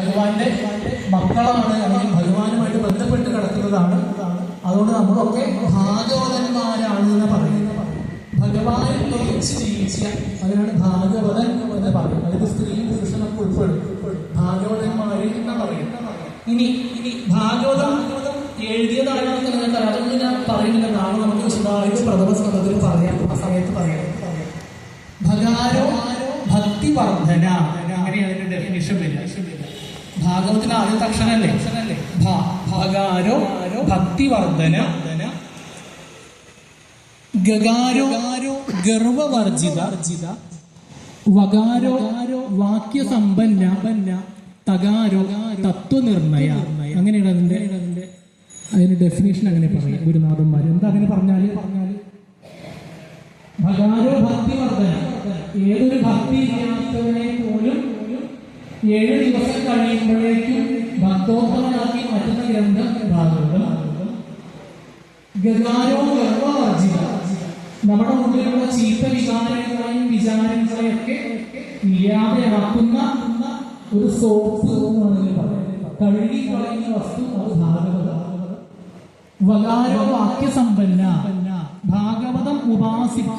ഭഗവാന്റെ മക്കളാണ്, അല്ലെങ്കിൽ ഭഗവാനുമായിട്ട് ബന്ധപ്പെട്ട് കിടക്കുന്നതാണ്. അതുകൊണ്ട് നമ്മളൊക്കെ ഭാഗവതന്മാരാണ് എന്ന് പറയുന്നത്. ഭഗവാൻ ലയിച്ച് ജീവിച്ച അതിനാണ് ഭാഗവതൻ എന്ന് പറയുന്നത്. അതിൽ സ്ത്രീയും പുരുഷനൊക്കെ ഉൾപ്പെടും. ഭാഗവതന്മാര് എന്ന് പറയും. ഇനി ഭാഗവതം എഴുതിയതാണെന്ന് നിങ്ങൾക്ക് അതൊന്നും ഞാൻ പറയുന്നില്ല. നാളെ നമുക്ക് വിശദമായിട്ട് പ്രഥമ സ്കന്ധത്തിൽ പറയാം, ആ സമയത്ത് പറയാം. ഭഗാരോ ഭക്തിവർദ്ധന, അങ്ങനെയാണ് അതിന്റെ ഡെഫിനിഷൻ വരിക. ഭാഗവത്തിന് ആദ്യത്തെ അക്ഷരമല്ലേ? ഭഗാരോ ഭക്തിവർദ്ധന, ഗഗാരോ ഗർവവർജിത, വകാരോ വാക്യസമ്പന്ന, തകാരോ തത്വനിർണയ. അങ്ങനെയാണ് അതിന്റെ ഡെഫിനേഷൻ. അങ്ങനെ പറയാം ഗുരുനാഥന്മാർ. എന്താ അങ്ങനെ പറഞ്ഞാല് ഭഗാരോ ഭക്തിവർദ്ധന, ഏതൊരു ഭക്തി ഇല്ലാത്തവനെ പോലും 7 ദിവസം കഴിയുമ്പോഴേക്കും ഭക്തോത്തമനാക്കി മാറ്റുന്ന ഗ്രന്ഥം ഭാഗവതം. ഗഗാരോ ഗർവവർജിത, നമ്മുടെ മുന്നിലുള്ള ചീത്ത വിചാരങ്ങളെയൊക്കെ ഇല്ലാതെയാക്കുന്ന ഒരു സോപ്പ് എന്ന് പറയുന്നത്, കഴുകി കളയുന്ന വസ്തു അത് ഭാഗവതം. വകാരോ വാക്യസമ്പന്ന, ഭാഗവതം ഉപാസിക്കും